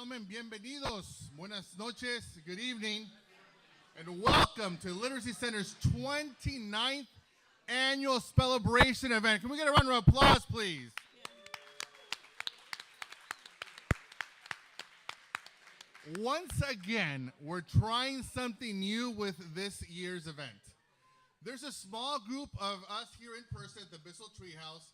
gentlemen, bienvenidos. Buenas noches, good evening, and welcome to Literacy Center's 29th Annual Spellebration event. Can we get a round of applause, please? Once again, we're trying something new with this year's event. There's a small group of us here in person at the Bissell Treehouse.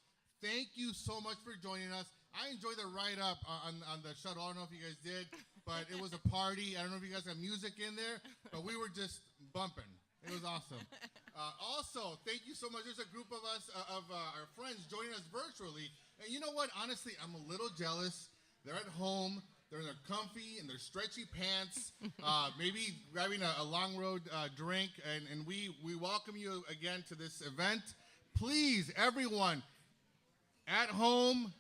Thank you so much for joining us. I enjoyed the ride-up on the shuttle. I don't know if you guys did, but it was a party. I don't know if you guys got music in there, but we were just bumping. It was awesome. Also, thank you so much. There's a group of us, our friends joining us virtually. And you know what? Honestly, I'm a little jealous. They're at home. They're in their comfy and their stretchy pants, maybe grabbing a long road drink. And we welcome you again to this event. Please, everyone, at home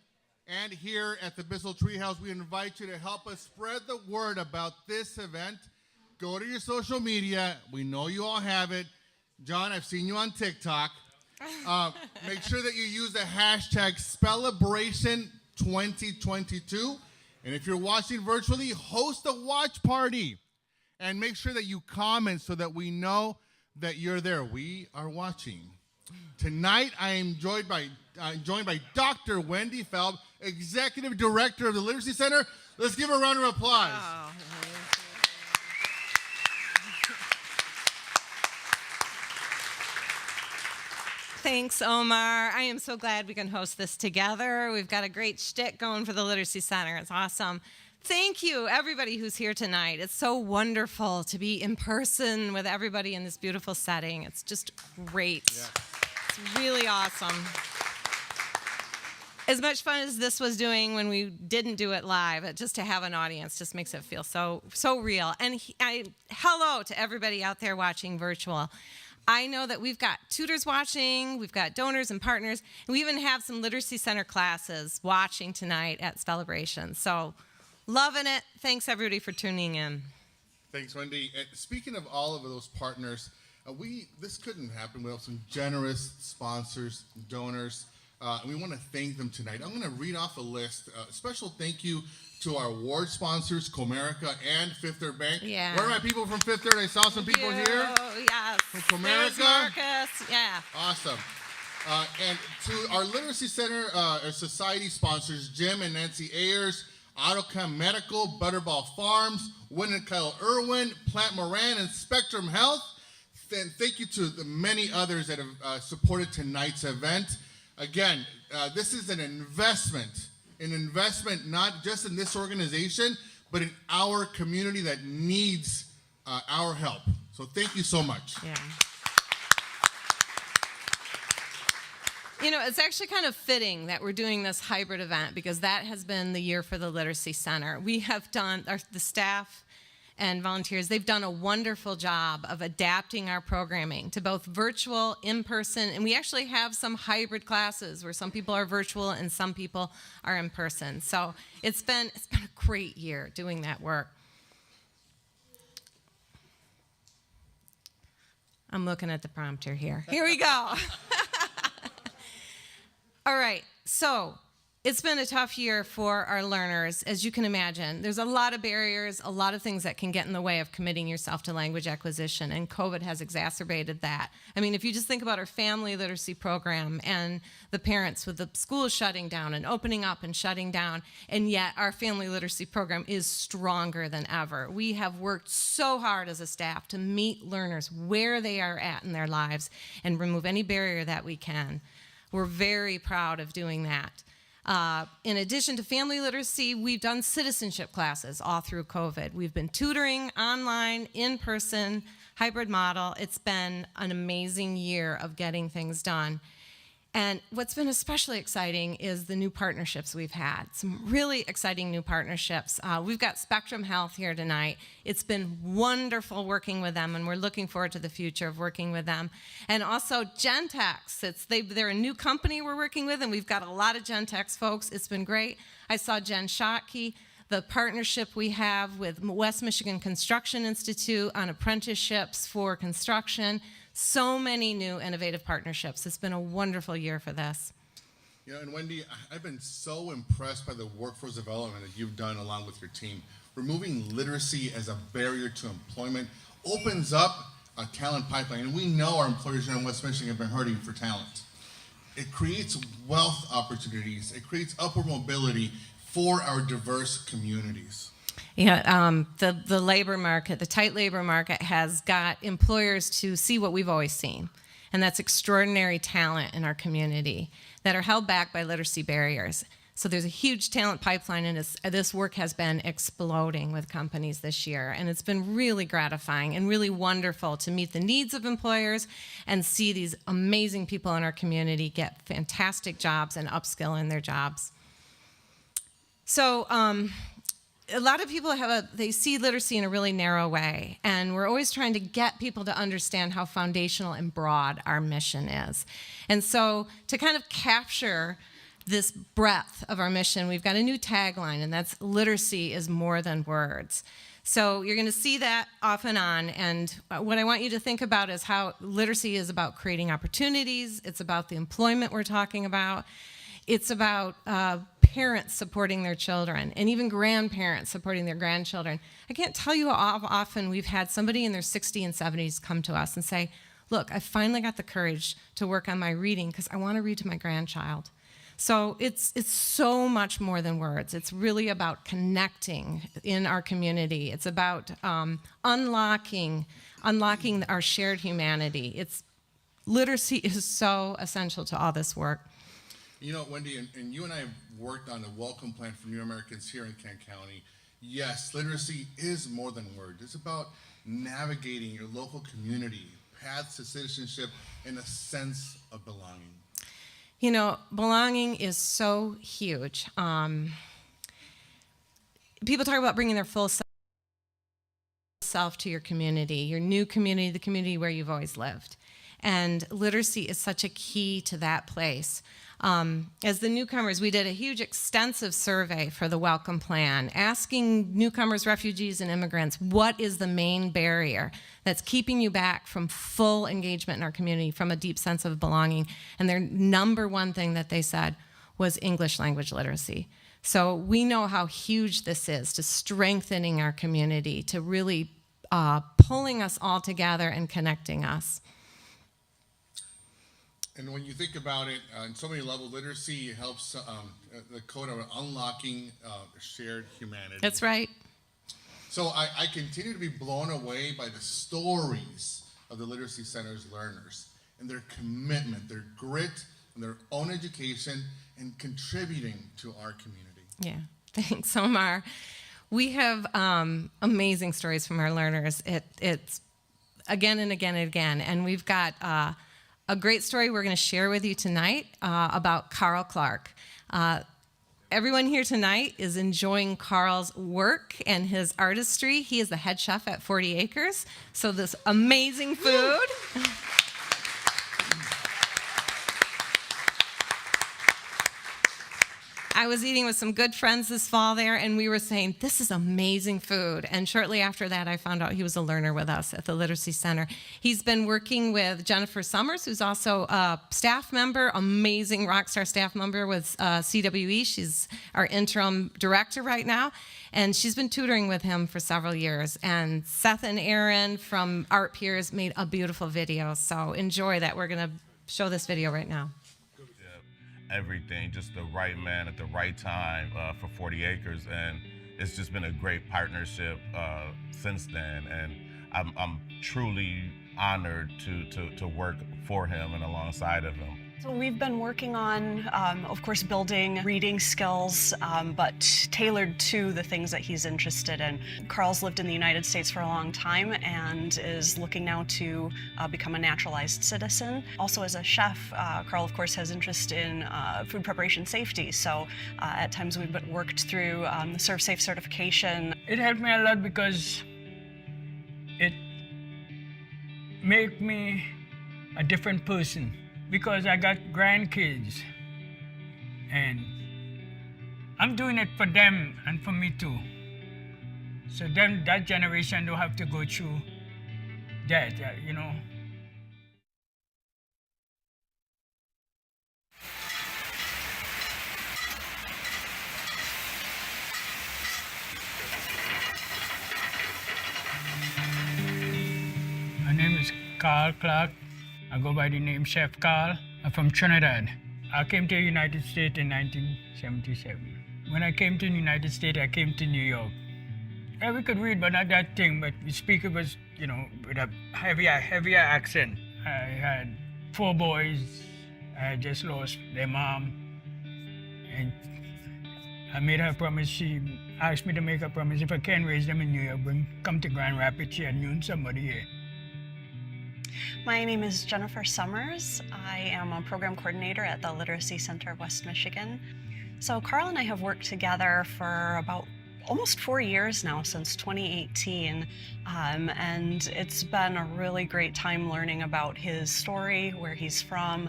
and here at the Bissell Treehouse, we invite you to help us spread the word about this event. Go to your social media. We know you all have it. John, I've seen you on TikTok. Make sure that you use the hashtag Spellebration2022. And if you're watching virtually, host a watch party. And make sure that you comment so that we know that you're there. We are watching. Tonight, I am joined by Dr. Wendy Felb, Executive Director of the Literacy Center. Let's give her a round of applause. Oh, Thanks, Omar. I am so glad we can host this together. We've got a great shtick going for the Literacy Center. It's awesome. Thank you, everybody who's here tonight. It's so wonderful to be in person with everybody in this beautiful setting. It's just great. Yeah. It's really awesome. As much fun as this was doing when we didn't do it live, just to have an audience just makes it feel so real. And hello to everybody out there watching virtual. I know that we've got tutors watching, we've got donors and partners, and we even have some Literacy Center classes watching tonight at Spellebration. So, loving it. Thanks, everybody, for tuning in. Thanks, Wendy. And speaking of all of those partners, this couldn't happen without some generous sponsors, donors. And we want to thank them tonight. I'm going to read off a list. A special thank you to our award sponsors, Comerica and Fifth Third Bank. Yeah. Where are my people from Fifth Third? I saw some people here. Yes. From Comerica. There's Marcus. Yeah. Awesome. And to our Literacy Center Society sponsors, Jim and Nancy Ayers, AutoChem Medical, Butterball Farms, Winnicott Irwin, Plant Moran, and Spectrum Health. Then thank you to the many others that have supported tonight's event. Again, this is an investment not just in this organization, but in our community that needs our help. So thank you so much. Yeah. You know, it's actually kind of fitting that we're doing this hybrid event because that has been the year for the Literacy Center. We have done, the staff and volunteers, they've done a wonderful job of adapting our programming to both virtual, in-person, and we actually have some hybrid classes where some people are virtual and some people are in person. So it's been a great year doing that work. I'm looking at the prompter here. Here we go. All right, so it's been a tough year for our learners, as you can imagine. There's a lot of barriers, a lot of things that can get in the way of committing yourself to language acquisition, and COVID has exacerbated that. I mean, if you just think about our family literacy program and the parents with the schools shutting down and opening up and shutting down, and yet our family literacy program is stronger than ever. We have worked so hard as a staff to meet learners where they are at in their lives and remove any barrier that we can. We're very proud of doing that. In addition to family literacy, we've done citizenship classes all through COVID. We've been tutoring online, in person, hybrid model. It's been an amazing year of getting things done. And what's been especially exciting is the new partnerships we've had. Some really exciting new partnerships. We've got Spectrum Health here tonight. It's been wonderful working with them, and we're looking forward to the future of working with them. And also Gentex. They're a new company we're working with, and we've got a lot of Gentex folks. It's been great. I saw Jen Schottke, the partnership we have with West Michigan Construction Institute on apprenticeships for construction. So many new innovative partnerships. It's been a wonderful year for this. You know, and Wendy, I've been so impressed by the workforce development that you've done along with your team. Removing literacy as a barrier to employment opens up a talent pipeline, and we know our employers here in West Michigan have been hurting for talent. It creates wealth opportunities. It creates upward mobility for our diverse communities. Yeah, the labor market, the tight labor market has got employers to see what we've always seen, and that's extraordinary talent in our community that are held back by literacy barriers. So there's a huge talent pipeline, and this work has been exploding with companies this year, and it's been really gratifying and really wonderful to meet the needs of employers and see these amazing people in our community get fantastic jobs and upskill in their jobs. So a lot of people they see literacy in a really narrow way, and we're always trying to get people to understand how foundational and broad our mission is. And so to kind of capture this breadth of our mission, we've got a new tagline, and that's literacy is more than words. So you're going to see that off and on, and what I want you to think about is how literacy is about creating opportunities. It's about the employment we're talking about. It's about parents supporting their children, and even grandparents supporting their grandchildren. I can't tell you how often we've had somebody in their 60s and 70s come to us and say, look, I finally got the courage to work on my reading because I want to read to my grandchild. So it's so much more than words. It's really about connecting in our community. It's about unlocking our shared humanity. Literacy is so essential to all this work. You know, Wendy, and you and I have worked on a welcome plan for new Americans here in Kent County. Yes, literacy is more than words. It's about navigating your local community, paths to citizenship, and a sense of belonging. You know, belonging is so huge. People talk about bringing their full self to your community, your new community, the community where you've always lived. And literacy is such a key to that place. As the newcomers, we did a huge extensive survey for the Welcome Plan, asking newcomers, refugees, and immigrants, what is the main barrier that's keeping you back from full engagement in our community, from a deep sense of belonging? And their number one thing that they said was English language literacy. So we know how huge this is to strengthening our community, to really pulling us all together and connecting us. And when you think about it, on so many levels, literacy helps the code of unlocking shared humanity. That's right. So I continue to be blown away by the stories of the Literacy Center's learners and their commitment, their grit, and their own education, and contributing to our community. Yeah, thanks, Omar. We have amazing stories from our learners. It's again and again and again, and we've got a great story we're going to share with you tonight about Carl Clark. Everyone here tonight is enjoying Carl's work and his artistry. He is the head chef at 40 Acres, so this amazing food. I was eating with some good friends this fall there, and we were saying, this is amazing food. And shortly after that, I found out he was a learner with us at the Literacy Center. He's been working with Jennifer Summers, who's also a staff member, amazing rock star staff member with CWE. She's our interim director right now, and she's been tutoring with him for several years. And Seth and Aaron from Art Peers made a beautiful video, so enjoy that. We're going to show this video right now. Everything, just the right man at the right time for 40 Acres, and it's just been a great partnership since then, and I'm truly honored to work for him and alongside of him. So we've been working on, of course, building reading skills, but tailored to the things that he's interested in. Carl's lived in the United States for a long time and is looking now to become a naturalized citizen. Also, as a chef, Carl, of course, has interest in food preparation safety. So at times we've worked through the Serve Safe certification. It helped me a lot because it made me a different person. Because I got grandkids, and I'm doing it for them and for me too. So that generation don't have to go through that, you know. Carl Clark. I go by the name Chef Carl. I'm from Trinidad. I came to the United States in 1977. When I came to the United States, I came to New York. Yeah, we could read, but not that thing, but we speak it was, with a heavier accent. I had 4 boys. I had just lost their mom. And I made her a promise. She asked me to make a promise. If I can raise them in New York, come to Grand Rapids, she had known somebody here. My name is Jennifer Summers. I am a program coordinator at the Literacy Center of West Michigan. So Carl and I have worked together for about almost 4 years now, since 2018, and it's been a really great time learning about his story, where he's from,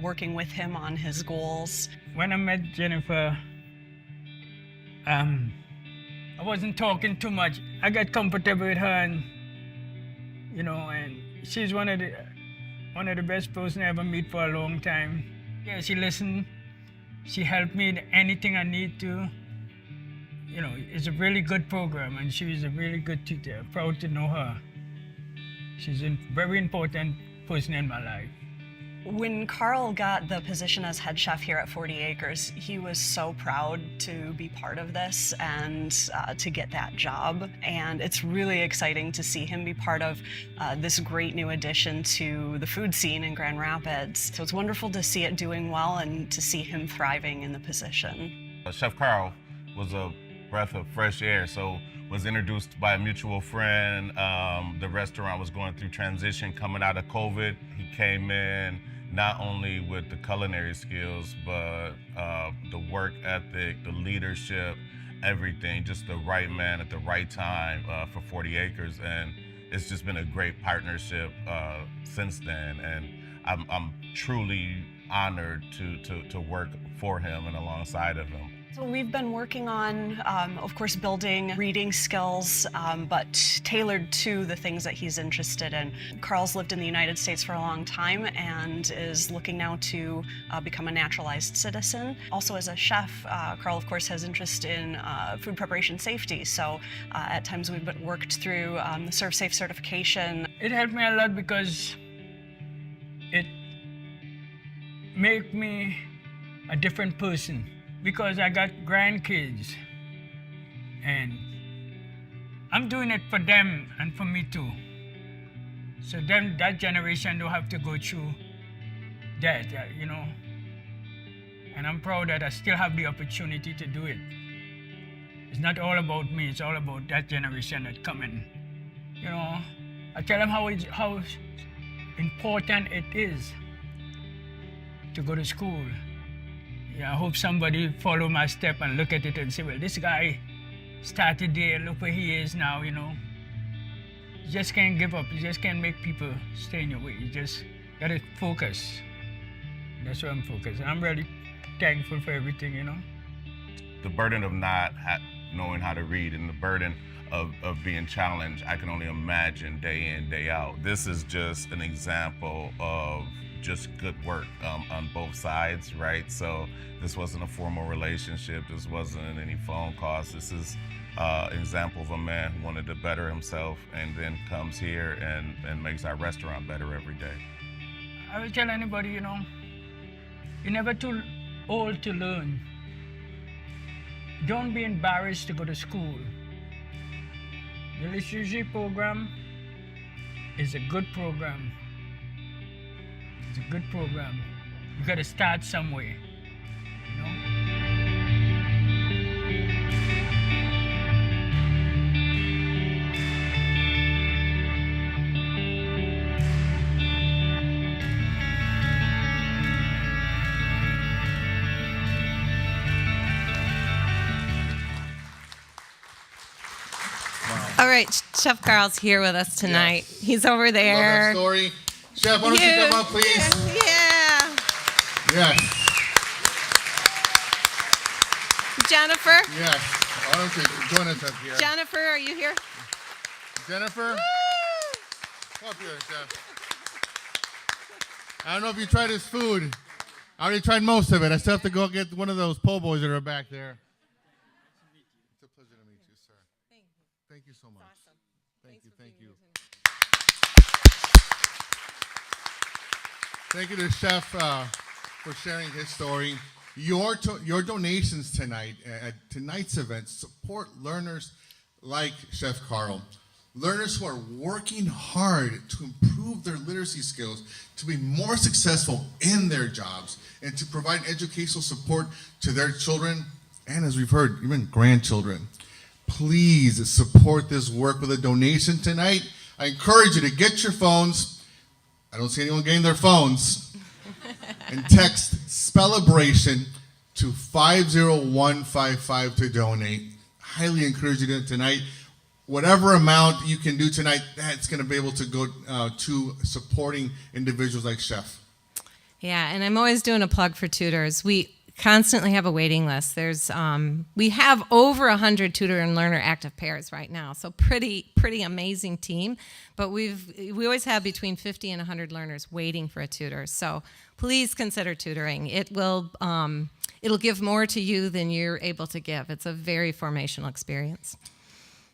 working with him on his goals. When I met Jennifer, I wasn't talking too much. I got comfortable with her, and and she's one of the best person I ever meet for a long time. Yeah, she listened. She helped me in anything I need to. It's a really good program, and she was a really good teacher. I'm proud to know her. She's a very important person in my life. When Carl got the position as head chef here at 40 Acres, he was so proud to be part of this and to get that job. And it's really exciting to see him be part of this great new addition to the food scene in Grand Rapids. So it's wonderful to see it doing well and to see him thriving in the position. Chef Carl was a breath of fresh air, so was introduced by a mutual friend. The restaurant was going through transition coming out of COVID. He came in not only with the culinary skills, but the work ethic, the leadership, everything, just the right man at the right time for 40 Acres. And it's just been a great partnership since then. And I'm truly honored to work for him and alongside of him. So we've been working on, of course, building reading skills, but tailored to the things that he's interested in. Carl's lived in the United States for a long time and is looking now to become a naturalized citizen. Also, as a chef, Carl, of course, has interest in food preparation safety. So at times we've worked through the Serve Safe certification. It helped me a lot because it made me a different person. Because I got grandkids, and I'm doing it for them and for me too. So that generation don't have to go through that, And I'm proud that I still have the opportunity to do it. It's not all about me, it's all about that generation that's coming. I tell them how important it is to go to school. Yeah, I hope somebody follow my step and look at it and say, well, this guy started there, look where he is now, You just can't give up. You just can't make people stay in your way. You just gotta focus. That's where I'm focused. And I'm really thankful for everything, The burden of not knowing how to read and the burden of being challenged, I can only imagine day in, day out. This is just an example of just good work on both sides, right? So this wasn't a formal relationship. This wasn't any phone calls. This is an example of a man who wanted to better himself and then comes here and makes our restaurant better every day. I will tell anybody, you're never too old to learn. Don't be embarrassed to go to school. The literacy program is a good program. It's a good program. You got to start somewhere, All right, Chef Carl's here with us tonight. Yes. He's over there. Love that story. Chef, why don't you come up, please? Yeah. Yes. Jennifer? Yes. Why don't you join us up here? Jennifer, are you here? Jennifer? Come up here, Chef. I don't know if you tried his food. I already tried most of it. I still have to go get one of those po' boys that are back there. It's a pleasure to meet you, sir. Thank you. Thank you so much. Awesome. Thank you. Thank you to Chef for sharing his story. Your donations tonight at tonight's event support learners like Chef Carl. Learners who are working hard to improve their literacy skills, to be more successful in their jobs, and to provide educational support to their children, and as we've heard, even grandchildren. Please support this work with a donation tonight. I encourage you to get your phones. I don't see anyone getting their phones. And text Spellebration to 50155 to donate. Highly encourage you to do it tonight. Whatever amount you can do tonight, that's going to be able to go to supporting individuals like Chef. Yeah, and I'm always doing a plug for tutors. We constantly have a waiting list. We have over 100 tutor and learner active pairs right now, so pretty amazing team. But we always have between 50 and 100 learners waiting for a tutor. So please consider tutoring. It'll give more to you than you're able to give. It's a very formational experience.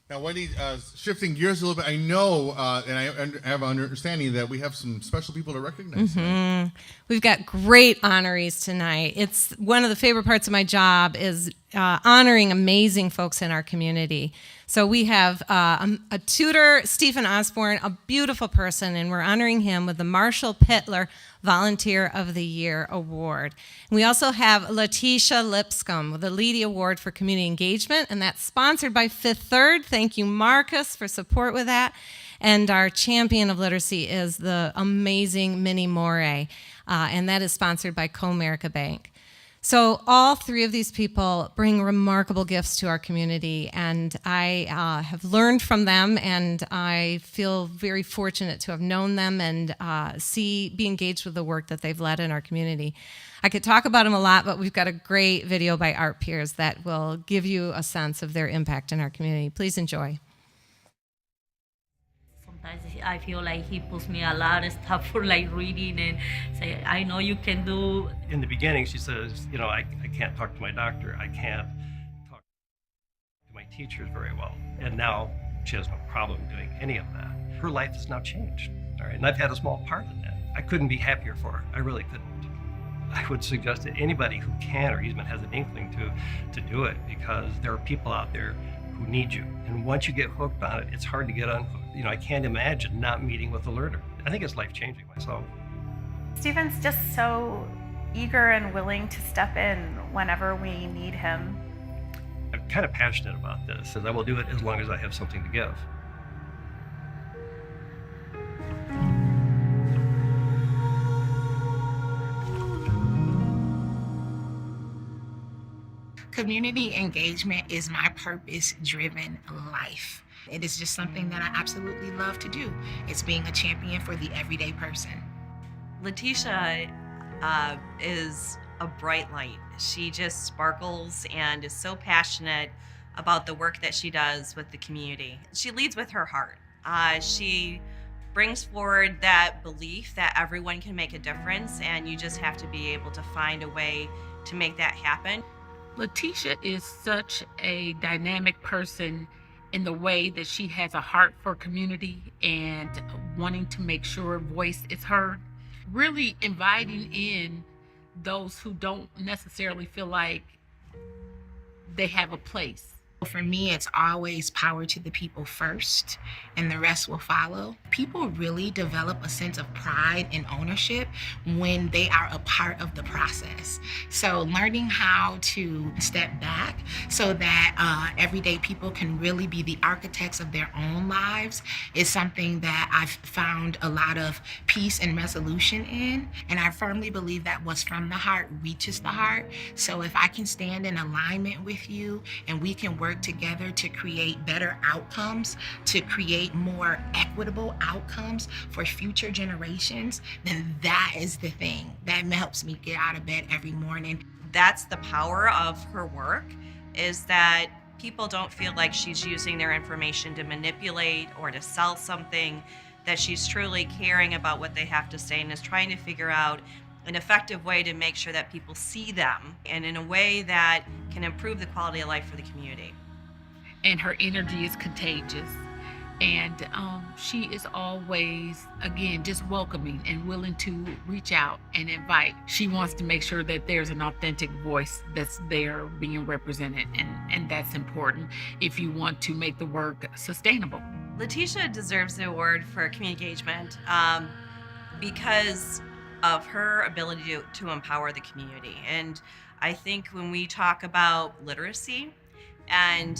Now, Wendy, shifting gears a little bit, I know, and I have an understanding that we have some special people to recognize tonight. We've got great honorees tonight. It's one of the favorite parts of my job is honoring amazing folks in our community. So we have a tutor, Stephen Osborne, a beautiful person, and we're honoring him with the Marshall Pittler Volunteer of the Year Award. And we also have Letitia Lipscomb with the Leedy Award for Community Engagement, and that's sponsored by Fifth Third. Thank you, Marcus, for support with that. And our champion of literacy is the amazing Minnie Moray, and that is sponsored by Comerica Bank. So all three of these people bring remarkable gifts to our community, and I have learned from them, and I feel very fortunate to have known them and be engaged with the work that they've led in our community. I could talk about them a lot, but we've got a great video by Art Piers that will give you a sense of their impact in our community. Please enjoy. Sometimes I feel like he puts me a lot of stuff for like reading and say, I know you can do. In the beginning, she says, I can't talk to my doctor. I can't talk to my teachers very well. And now she has no problem doing any of that. Her life has now changed. All right. And I've had a small part in that. I couldn't be happier for her. I really couldn't. I would suggest that anybody who can or even has an inkling to do it, because there are people out there who need you. And once you get hooked on it, it's hard to get unhooked. I can't imagine not meeting with a learner. I think it's life-changing myself. Stephen's just so eager and willing to step in whenever we need him. I'm kind of passionate about this, as I will do it as long as I have something to give. Community engagement is my purpose-driven life. It is just something that I absolutely love to do. It's being a champion for the everyday person. Letitia is a bright light. She just sparkles and is so passionate about the work that she does with the community. She leads with her heart. She brings forward that belief that everyone can make a difference, and you just have to be able to find a way to make that happen. Letitia is such a dynamic person in the way that she has a heart for community and wanting to make sure her voice is heard. Really inviting in those who don't necessarily feel like they have a place. For me, it's always power to the people first, and the rest will follow. People really develop a sense of pride and ownership when they are a part of the process. So learning how to step back so that everyday people can really be the architects of their own lives is something that I've found a lot of peace and resolution in. And I firmly believe that what's from the heart reaches the heart. So if I can stand in alignment with you and we can work together to create better outcomes, to create more equitable outcomes for future generations, then that is the thing that helps me get out of bed every morning. That's the power of her work, is that people don't feel like she's using their information to manipulate or to sell something, that she's truly caring about what they have to say and is trying to figure out an effective way to make sure that people see them and in a way that can improve the quality of life for the community. And her energy is contagious. And she is always, again, just welcoming and willing to reach out and invite. She wants to make sure that there's an authentic voice that's there being represented, and that's important if you want to make the work sustainable. Letitia deserves the award for community engagement because of her ability to empower the community. And I think when we talk about literacy and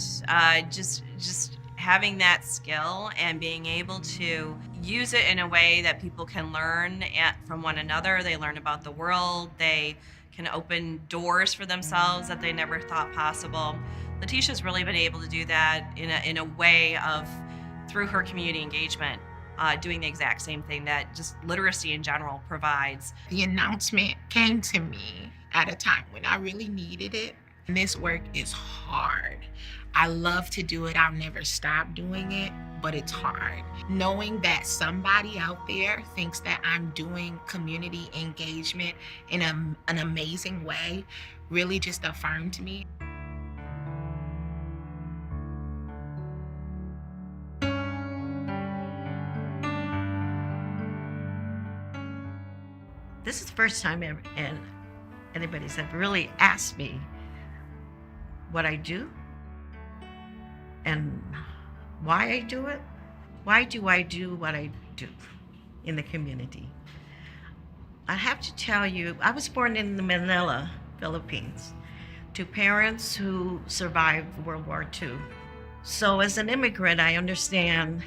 just having that skill and being able to use it in a way that people can learn from one another, they learn about the world, they can open doors for themselves that they never thought possible. Letitia's really been able to do that in a way of, through her community engagement, doing the exact same thing that just literacy in general provides. The announcement came to me at a time when I really needed it. And this work is hard. I love to do it. I'll never stop doing it, but it's hard. Knowing that somebody out there thinks that I'm doing community engagement in an amazing way really just affirmed me. This is the first time ever, and anybody's ever really asked me what I do and why I do it. Why do I do what I do in the community? I have to tell you, I was born in Manila, Philippines, to parents who survived World War II. So as an immigrant, I understand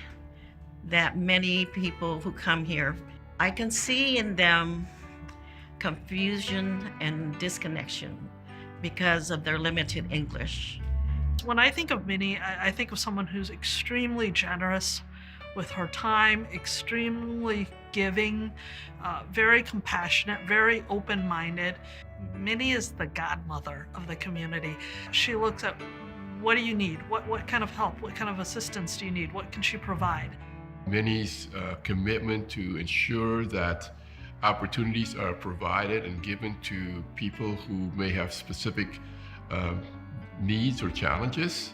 that many people who come here, I can see in them confusion and disconnection because of their limited English. When I think of Minnie, I think of someone who's extremely generous with her time, extremely giving, very compassionate, very open-minded. Minnie is the godmother of the community. She looks at, what do you need? What kind of help? What kind of assistance do you need? What can she provide? Minnie's commitment to ensure that opportunities are provided and given to people who may have specific needs or challenges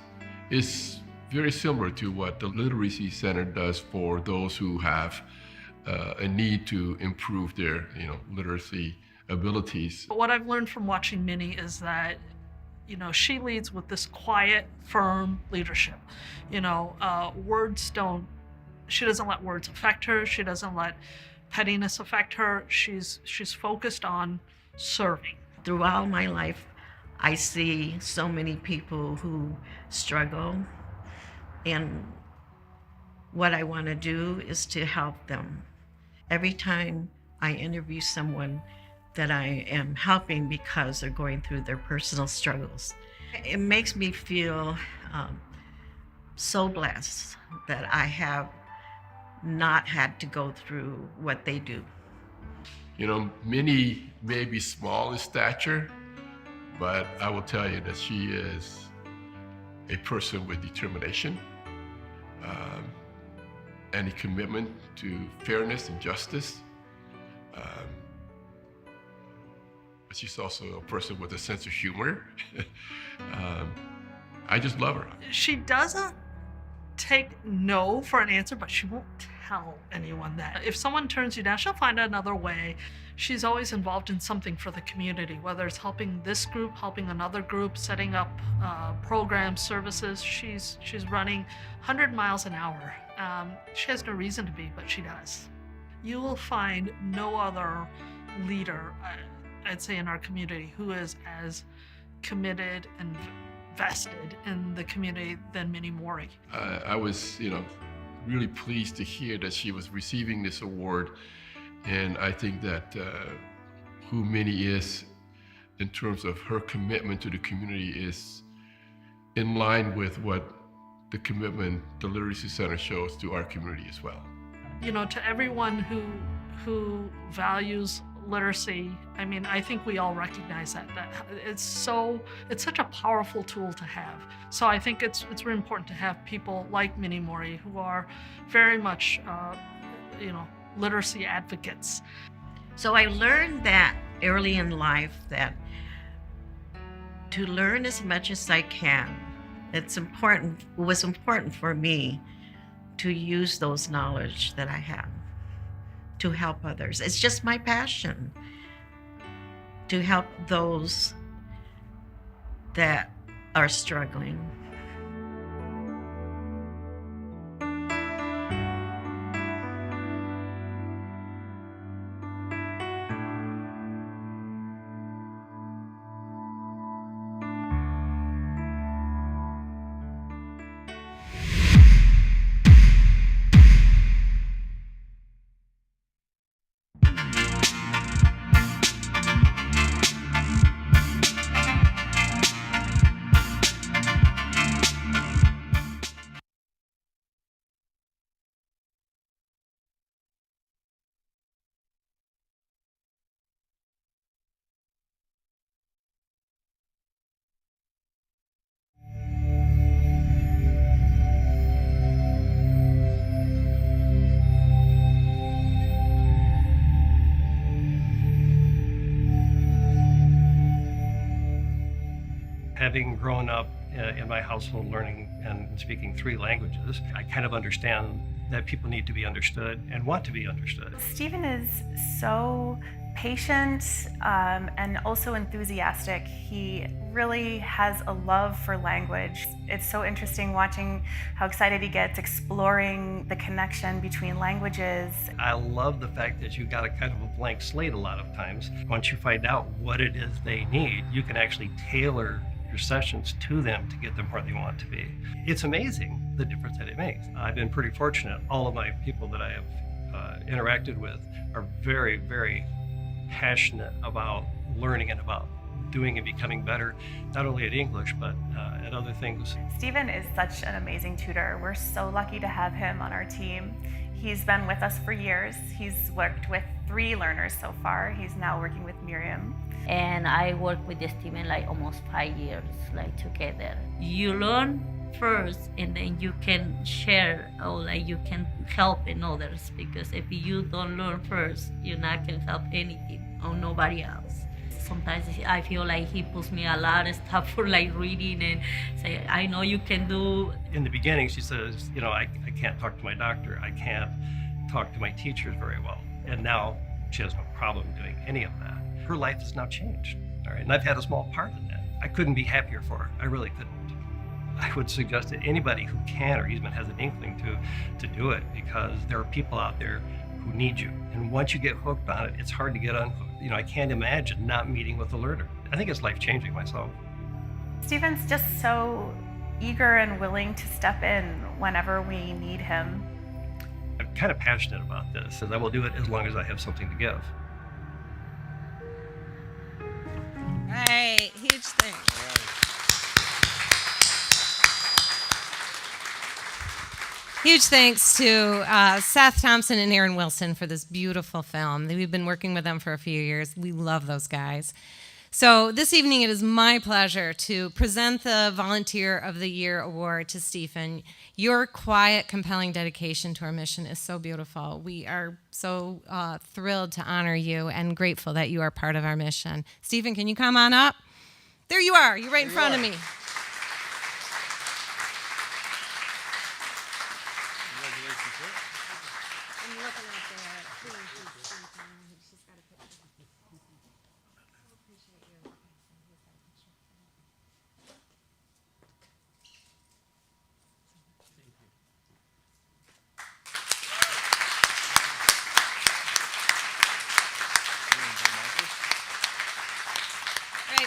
is very similar to what the Literacy Center does for those who have a need to improve their literacy abilities. But what I've learned from watching Minnie is that she leads with this quiet, firm leadership. She doesn't let words affect her. She doesn't let pettiness affect her. She's focused on serving. Throughout my life, I see so many people who struggle, and what I want to do is to help them. Every time I interview someone that I am helping because they're going through their personal struggles, it makes me feel so blessed that I have not had to go through what they do. Minnie may be small in stature, but I will tell you that she is a person with determination and a commitment to fairness and justice. But she's also a person with a sense of humor. I just love her. She doesn't take no for an answer, but she won't tell anyone that. If someone turns you down, she'll find another way. She's always involved in something for the community, whether it's helping this group, helping another group, setting up programs, services. She's running 100 miles an hour. She has no reason to be, but she does. You will find no other leader, I'd say, in our community who is as committed and vested in the community than Minnie Mori. I was, really pleased to hear that she was receiving this award, and I think that who Minnie is in terms of her commitment to the community is in line with what the commitment the Literacy Center shows to our community as well. To everyone who values literacy, I think we all recognize that it's such a powerful tool to have. So I think it's really important to have people like Minnie Mori who are very much literacy advocates. So I learned that early in life that to learn as much as I can, it was important for me to use those knowledge that I have to help others. It's just my passion to help those that are struggling. Having grown up in my household learning and speaking 3 languages, I kind of understand that people need to be understood and want to be understood. Stephen is so patient and also enthusiastic. He really has a love for language. It's so interesting watching how excited he gets exploring the connection between languages. I love the fact that you got a kind of a blank slate a lot of times. Once you find out what it is they need, you can actually tailor your sessions to them to get them where they want to be. It's amazing the difference that it makes. I've been pretty fortunate. All of my people that I have interacted with are very, very passionate about learning and about doing and becoming better, not only at English, but at other things. Stephen is such an amazing tutor. We're so lucky to have him on our team. He's been with us for years. He's worked with 3 learners so far. He's now working with Miriam. And I work with Stephen like almost 5 years, like together. You learn first, and then you can share, or like you can help in others. Because if you don't learn first, you're not gonna help anything or nobody else. Sometimes I feel like he puts me a lot of stuff for like reading and say, I know you can do. In the beginning, she says, you know, I can't talk to my doctor. I can't talk to my teachers very well. And now she has no problem doing any of that. Her life has now changed, all right? And I've had a small part in that. I couldn't be happier for her. I really couldn't. I would suggest that anybody who can or even has an inkling to do it, because there are people out there who need you. And once you get hooked on it, it's hard to get unhooked. You know, I can't imagine not meeting with a learner. I think it's life-changing myself. Stephen's just so eager and willing to step in whenever we need him. I'm kind of passionate about this, and I will do it as long as I have something to give. Right, huge thing. Huge thanks to Seth Thompson and Aaron Wilson for this beautiful film. We've been working with them for a few years. We love those guys. So this evening, it is my pleasure to present the Volunteer of the Year Award to Stephen. Your quiet, compelling dedication to our mission is so beautiful. We are so thrilled to honor you and grateful that you are part of our mission. Stephen, can you come on up? There you are. You're right in front of me.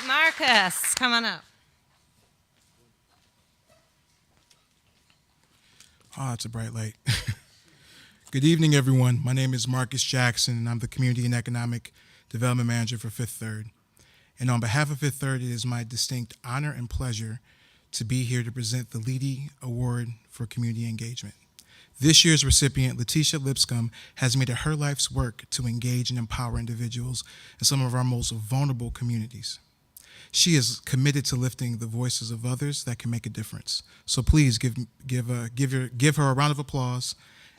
Marcus, come on up. Oh, it's a bright light. Good evening, everyone. My name is Marcus Jackson, and I'm the Community and Economic Development Manager for Fifth Third. And on behalf of Fifth Third, it is my distinct honor and pleasure to be here to present the Leedy Award for Community Engagement. This year's recipient, Letitia Lipscomb, has made it her life's work to engage and empower individuals in some of our most vulnerable communities. She is committed to lifting the voices of others that can make a difference. So please give her a round of applause,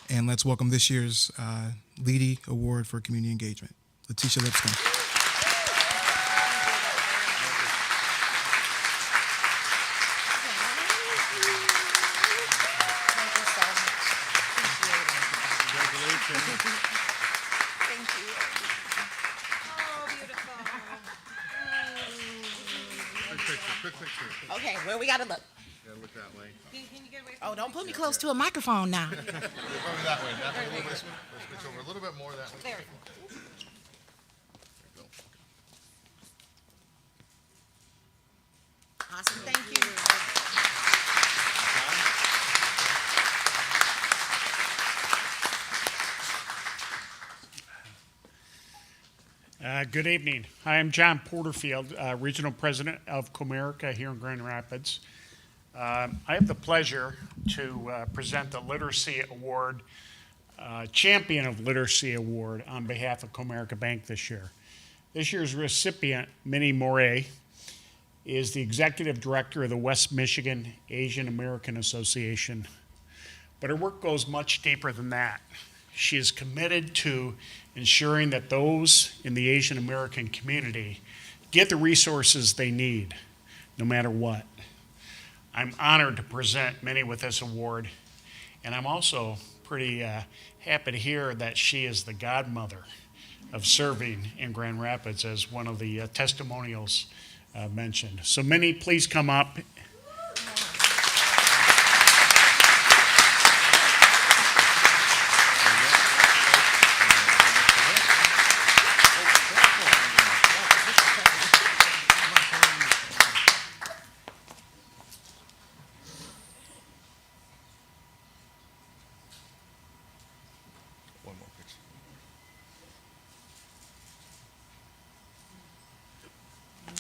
and let's welcome this year's Leedy Award for Community Engagement, Letitia Lipscomb. Thank you. Oh, beautiful. Quick picture. Okay, where we gotta look? Yeah, look that way. Can you get away from Oh, don't put me close to a microphone now. Over that way. That way. Let's switch over a little bit more that way. There. Awesome, thank you. Good evening. I am John Porterfield, Regional President of Comerica here in Grand Rapids. I have the pleasure to present the Literacy Award, Champion of Literacy Award on behalf of Comerica Bank this year. This year's recipient, Minnie Moray, is the Executive Director of the West Michigan Asian American Association. But her work goes much deeper than that. She is committed to ensuring that those in the Asian American community get the resources they need, no matter what. I'm honored to present Minnie with this award, and I'm also pretty happy to hear that she is the godmother of serving in Grand Rapids, as one of the testimonials mentioned. So Minnie, please come up. One more picture.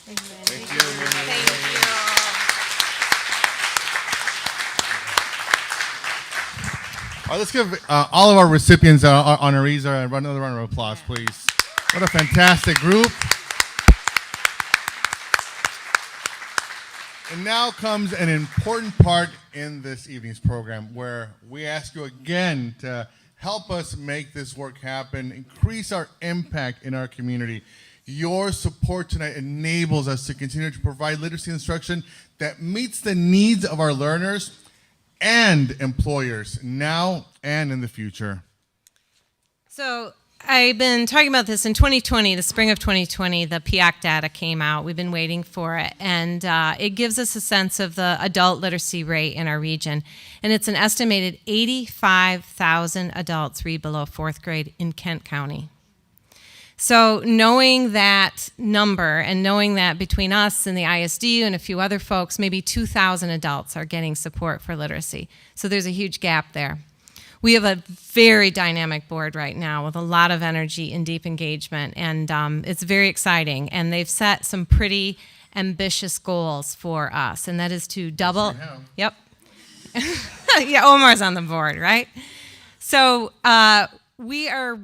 Thank you, All right, let's give all of our recipients, honorees, another round of applause, please. What a fantastic group. And now comes an important part in this evening's program, where we ask you again to help us make this work happen, increase our impact in our community. Your support tonight enables us to continue to provide literacy instruction that meets the needs of our learners and employers now and in the future. So I've been talking about this in 2020, the spring of 2020, the PIAC data came out. We've been waiting for it. And it gives us a sense of the adult literacy rate in our region. And it's an estimated 85,000 adults read below fourth grade in Kent County. So knowing that number and knowing that between us and the ISD and a few other folks, maybe 2,000 adults are getting support for literacy. So there's a huge gap there. We have a very dynamic board right now with a lot of energy and deep engagement, and it's very exciting. And they've set some pretty ambitious goals for us, and that is to double. Yep. Yeah, Omar's on the board, right? So we are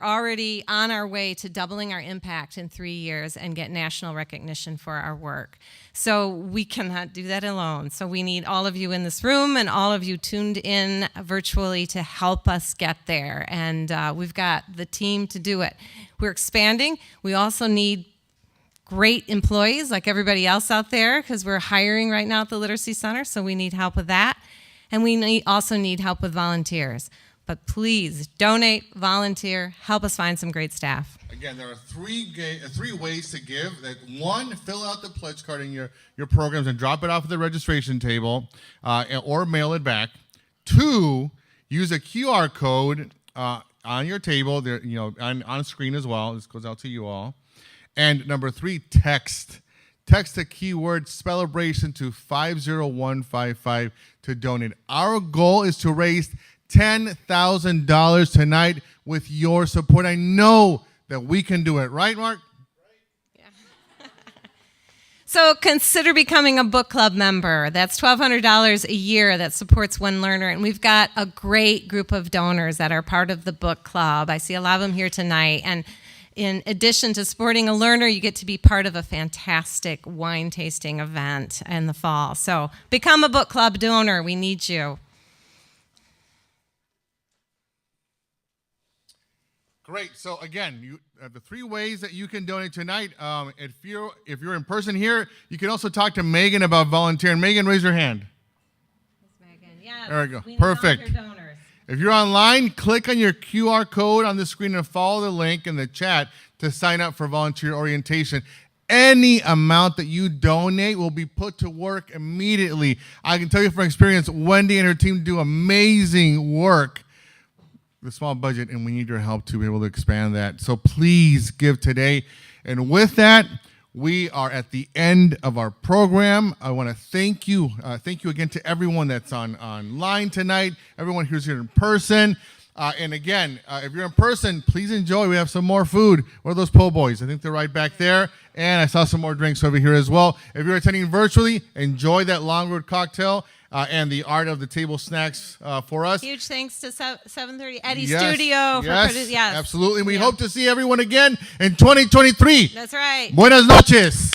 already on our way to doubling our impact in 3 years and get national recognition for our work. So we cannot do that alone. So we need all of you in this room and all of you tuned in virtually to help us get there. And we've got the team to do it. We're expanding. We also need great employees like everybody else out there, because we're hiring right now at the Literacy Center, so we need help with that. And we also need help with volunteers. But please donate, volunteer, help us find some great staff. Again, there are three ways to give. One, fill out the pledge card in your programs and drop it off at the registration table, or mail it back. Two, use a QR code on your table, there, on screen as well. This goes out to you all. And number three, text. Text the keyword Spellebration to 50155 to donate. Our goal is to raise $10,000 tonight with your support. I know that we can do it. Right, Mark? Yeah. So consider becoming a book club member. That's $1,200 a year that supports one learner. And we've got a great group of donors that are part of the book club. I see a lot of them here tonight. And in addition to supporting a learner, you get to be part of a fantastic wine tasting event in the fall. So become a book club donor. We need you. Great. So again, you the three ways that you can donate tonight. If you're in person here, you can also talk to Megan about volunteering. Megan, raise your hand. Megan, yeah. There we go. Perfect. If you're online, click on your QR code on the screen and follow the link in the chat to sign up for volunteer orientation. Any amount that you donate will be put to work immediately. I can tell you from experience, Wendy and her team do amazing work with a small budget, and we need your help to be able to expand that. So please give today. And with that, we are at the end of our program. I want to thank you. Thank you again to everyone that's online tonight, everyone who's here in person. And again, if you're in person, please enjoy. We have some more food. What are those po' boys? I think they're right back there. And I saw some more drinks over here as well. If you're attending virtually, enjoy that Long Road cocktail and the art of the table snacks for us. Huge thanks to 730 Eddie Studio for Absolutely. We hope to see everyone again in 2023. That's right. Buenas noches.